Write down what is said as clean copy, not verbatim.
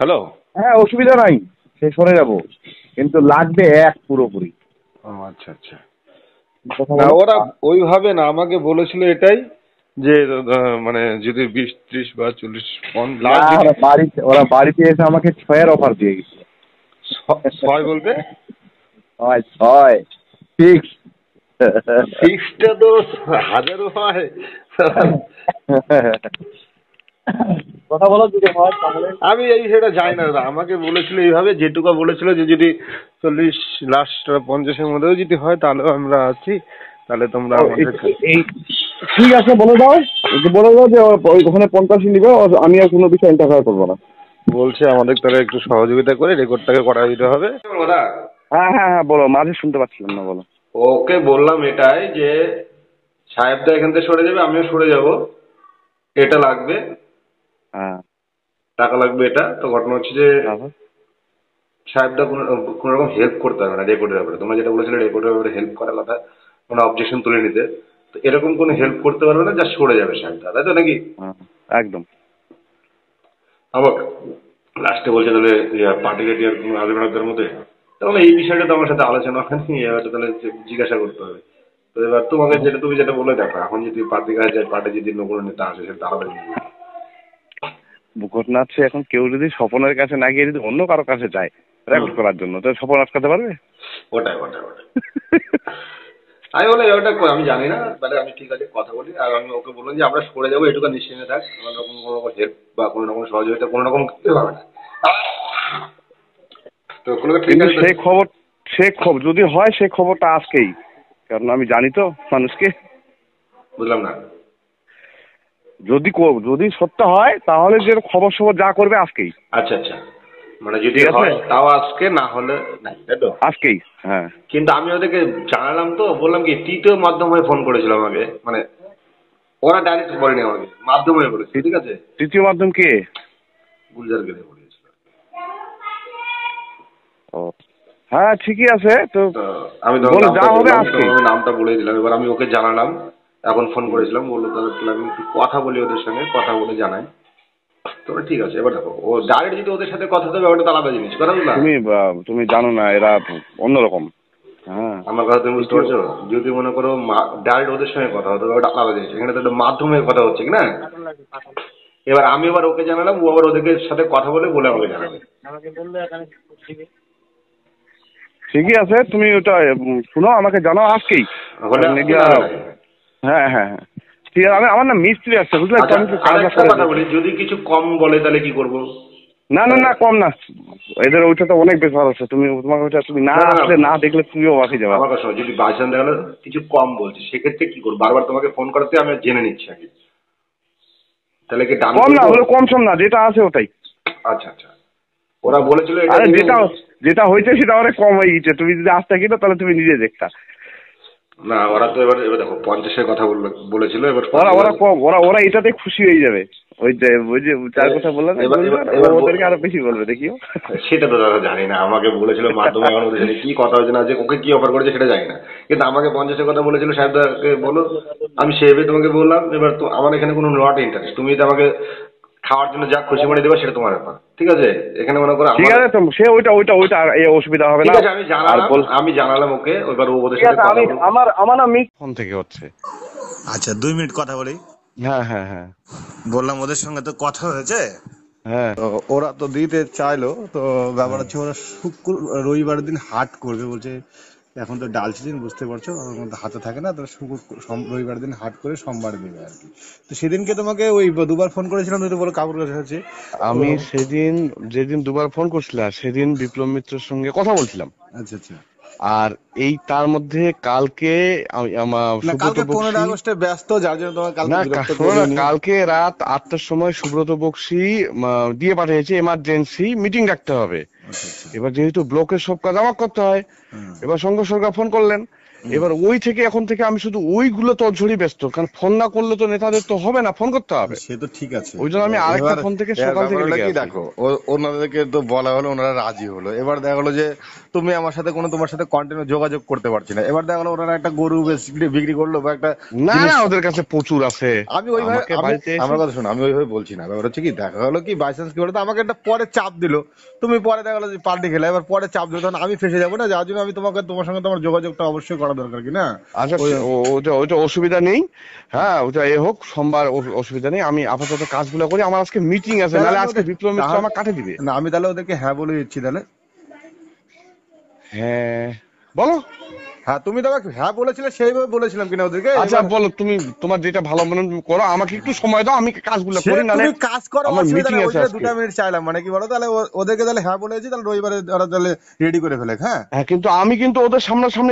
Hello. হ্যাঁ, অসুবিধা নাই, সে সরে যাব, কিন্তু লাগবে এক পুরোপুরি। ও আচ্ছা আচ্ছা। কথা না বলো। ওরা ওইভাবে না, আমাকে বলেছিল এটাই যে মানে যদি 20, 30 বা 40 না, লাস্ট যদি ওরা বাড়িতে এসে আমাকে 6-এর অফার দিয়ে গেছিল। 6 বলতে 6 ফিক্স। ফিক্সটা তো 1000 হয়। কথা বলো, যদি হয় তাহলে। আমি এই সেটা জানি না দাদা, আমাকে বলেছিল এইভাবে, যেটুকু বলেছিল যে যদি 40 লাস্ট 50-এর মধ্যেও যদি হয় তাহলে আমরা আছি, তাহলে তোমরা ও, আমাদের এই ঠিক আছে, বলে দাও, বলে দাও যে ওখানে 50 নিবে, আমি আর কোনো বিষয় ইন্টারফেয়ার করবো না। বলছে আমাদের তাহলে একটু সহযোগিতা করে রেকর্ডটাকে করা দিতে হবে। হ্যাঁ হ্যাঁ হ্যাঁ, বলো, মাঝে শুনতে পাচ্ছিলাম না, বলো। ওকে বললাম এটাই যে সাহেবদা এখান থেকে সরে যাবে, আমিও সরে যাব, এটা লাগবে, হ্যাঁ, টাকা লাগবে, এটা তো ঘটনা হচ্ছে যে তারপর সাহেবদা কোনো রকম হেল্প করতে হবে না রেকর্ডের ব্যাপারে। তোমরা যেটা বলেছিলে রেকর্ডের ব্যাপারে হেল্প করার কথা, কোনো অবজেকশন তুলে নিতে, তো এরকম কোনো হেল্প করতে পারবে না, যা সরে যাবে সাহেবদা, তাই তো নাকি? হ্যাঁ, একদম। আবার লাস্টে বলছে তাহলে পার্টি গাটি আর কোনো আসবে না তার মধ্যে, তাহলে এই বিষয়টা তো আমার সাথে আলোচনা হয়নি, এবার তো তাহলে জিজ্ঞাসা করতে হবে। তো এবার তোমাকে যেটা তুমি যেটা বলে দেখো, এখন যদি পার্টি গায়ে যায়, পার্টি যদি অন্য কোনো নেতা আসে, সেটা আলাদা জিনিস। ঘটনা হচ্ছে, এখন কেউ যদি স্বপনের কাছে না গিয়ে যদি অন্য কারো কাছে যায় রেকর্ড করার জন্য, তো স্বপন আটকাতে পারবে? ওটাই ওটাই ওটাই আমি বলে ওটা আমি জানি না, তাহলে আমি ঠিক আছে কথা বলি, আর আমি ওকে বললাম যে আমরা সরে যাবো, এটুকু নিশ্চিন্তে থাক, কোনো রকম কোনো রকম হেল্প বা কোনো রকম সহযোগিতা কোনো রকম করতে পারবে না। তো কোনো ঠিক কিন্তু আছে। সেই খবর যদি হয়, সেই খবরটা আজকেই, কারণ আমি জানি তো মানুষকে। বুঝলাম না। যদি সত্য হয়, তাহলে যে খবর যা করবে আজকেই। আচ্ছা আচ্ছা, মানে যদি ঠিক আছে, হয় তাও আজকে, না হলে নাই, তাই তো? আজকেই, হ্যাঁ। কিন্তু আমি ওদেরকে জানালাম, তো বললাম কি তৃতীয় মাধ্যম হয়ে ফোন করেছিল আমাকে, মানে ওরা ডাইরেক্ট বলেনি আমাকে, মাধ্যম হয়ে বলেছিল, ঠিক আছে? তৃতীয় মাধ্যম কে? গুলজার গেলে বলেছিল। ও, হ্যাঁ, ঠিকই আছে তো। তো আমি বলে যা নামটা হবে বললাম, তো আজকেই। আমি নামটা বলে দিলাম, এবার আমি ওকে জানালাম, এখন ফোন করেছিলাম, বললো তাহলে আমি একটু কথা বলি ওদের সঙ্গে, কথা বলে জানাই। তো ঠিক আছে, এবার দেখো ও ডাইরেক্ট যদি ওদের সাথে কথা দেবে, ওটা তো আলাদা জিনিস, কথা বুঝলাম। তুমি জানো না, এরা অন্যরকম। হ্যাঁ, আমার কথা তুমি বুঝতে পারছো? যদি মনে করো ডাইরেক্ট ওদের সঙ্গে কথা হতো, ওটা আলাদা জিনিস, এখানে তো একটা মাধ্যমের কথা হচ্ছে কি না। এবার আমি আবার ওকে জানালাম, ও আবার ওদের সাথে কথা বলে আমাকে জানাবে। ঠিকই আছে, তুমি ওটা শুনো, আমাকে জানাও আজকেই। হলে কারণ এগুলা, হ্যাঁ হ্যাঁ হ্যাঁ, ঠিক আছে। আমার না মিস্ত্রি আসছে, বুঝলে, তো আচ্ছা, আমি একটু আর কাজটা একটা করে কথা দিই। বলি, যদি কিছু কম বলে তাহলে কি করবো? না না না, কম না, এদের ওইটা তো অনেক বেশ ভালো আছে। তোমাকে ওইটা, তুমি না আসলে, না দেখলে তুমিও বাকি যাবা। আমার কাছে যদি বাইচান দেখা গেলো কিছু কম বলছে, সেক্ষেত্রে কি করবো? বারবার তোমাকে ফোন করাতে আমি জেনে নিচ্ছি আগে, তাহলে কি ডান কম না করবো? হলে কম সম না, যেটা আছে ওটাই। আচ্ছা আচ্ছা, ওরা বলেছিল এটা আরে যেটা হয়েছে সেটা অনেক কম হয়ে গেছে, তুমি যদি আসতে কিনো তাহলে তুমি নিজে দেখতা। না, ওরা তো এবার এবার দেখো 50-এর কথা বলেছিল, এবার ওরা কম, ওরা এটাতে খুশি হয়ে যাবে। ওই যে যার কথা বললাম না, ওদেরকে আরো বেশি বলবে, দেখিও। সেটা তো দাদা জানি না, আমাকে বলেছিল মাধ্যমে, এখন ওদের সাথে কি কথা হয়েছে না, যে ওকে কি অফার করেছে সেটা জানি না, কিন্তু আমাকে 50-এর কথা বলেছিল, সাহেবদাকে বলো, আমি সেভাবে তোমাকে বললাম। এবার তো আমার এখানে কোনো নট ইন্টারেস্ট, তুমি যদি আমাকে খাওয়ার জন্য যা খুশি মনে দেবে সেটা তোমার ব্যাপার, ঠিক আছে? এখানে মনে করো ঠিক আছে, তো সে ওইটা এই অসুবিধা হবে না। ঠিক আছে, আমি জানালাম ওকে, এবার ও ওদের সাথে কথা বলবো। আমার না মিস ফোন থেকে হচ্ছে। আচ্ছা, 2 মিনিট কথা বলি। হ্যাঁ হ্যাঁ হ্যাঁ বললাম ওদের সঙ্গে তো কথা হয়েছে, হ্যাঁ। তো ওরা তো দিতে চাইলো। তো ব্যাপার হচ্ছে ওরা রবিবারের দিন হাট করবে বলছে। এখন তো ডাল সিজন, বুঝতে পারছো, ওর মধ্যে হাতে থাকে না, তো রবিবারের দিন হাট করে সোমবার দেবে আর কি। তো সেদিনকে তোমাকে ওই 2বার ফোন করেছিলাম, তুমি তো বলো কাপড় কাচা হচ্ছে। আমি যেদিন দুবার ফোন করছিলাম, সেদিন বিপ্লব মিত্রের সঙ্গে কথা বলছিলাম। আচ্ছা আচ্ছা। আর এই তার মধ্যে কালকে না, সুব্রত কালকে 15 বক্সী, আগস্টে ব্যস্ত, যার জন্য তোমার কালকে না বিরক্ত শোনো না, করিনি। কালকে রাত 8টার সময় সুব্রত বক্সী দিয়ে পাঠিয়েছে এমার্জেন্সি মিটিং ডাকতে হবে। আচ্ছা আচ্ছা। এবার যেহেতু ব্লকের সব কাজ আমার করতে হয়, হুম। এবার শঙ্কর সরকার ফোন করলেন এবার ওই থেকে এখন থেকে আমি শুধু ওইগুলো তোড়জোড়ই ব্যস্ত, কারণ ফোন না করলে তো নেতাদের তো হবে না, ফোন করতে হবে। সে তো ঠিক আছে, ওই জন্য আমি আরেকটা এবার ফোন থেকে এবার সকাল থেকে ব্যাপার হলো লেগে কি, আছি। দেখো ওনাদেরকে তো বলা হলো, ওনারা রাজি হলো। এবার দেখা গেলো যে তুমি আমার সাথে তোমার সাথে কন্টিনিউ যোগাযোগ করতে পারছি না। এবার দেখা গেলো ওনারা একটা গরু বিক্রি করলো বা একটা না জিনিস, না, ওদের কাছে প্রচুর আছে। আমি ওইভাবে আমাকে বাড়িতে এসে আমার কথা শোনো, আমি ওইভাবে বলছি না। ব্যাপার হচ্ছে কি, দেখা গেলো কি বাই চান্স কি বলতো, আমাকে একটা পরে চাপ দিলো, তুমি পরে দেখা গেলো যে পাল্টি খেলে, এবার পরে চাপ দিলো, তখন আমি ফেসে যাবো না। যার জন্য আমি তোমার সঙ্গে তোমার যোগাযোগটা অবশ্যই করা দরকার, কি না? আচ্ছা, ওই ওটা অসুবিধা নেই। হ্যাঁ, ওটা হোক সোমবার, অসুবিধা নেই। আমি আপাতত কাজগুলো করি, আমার আজকে মিটিং আছে, তাহলে নাহলে আমি আজকে বিপ্লব মিত্র তাহলে- আমার কাটে দিবে। না, আমি তাহলে ওদেরকে হ্যাঁ বলে দিচ্ছি তাহলে। হ্যাঁ বলো। হ্যাঁ, তুমি তো আমাকে হ্যাঁ বলেছিলে, সেইভাবে বলেছিলাম কিনা ওদেরকে। আচ্ছা এবার বলো, তুমি তোমার যেটা ভালো মনে হয় করো, আমাকে একটু সময় দাও, আমি কাজগুলো সে করি, নাহলে তুমি কাজ করো, আমার অসুবিধা মিটিং নেই। আছে ওইটা আজকে। 2 মিনিট চাইলাম, মানে কি বলো, তাহলে ওদেরকে তাহলে হ্যাঁ বলেছি, তাহলে রবিবারে ওরা তাহলে রেডি করে ফেলে। হ্যাঁ, হ্যাঁ, কিন্তু আমি কিন্তু ওদের সামনাসামনি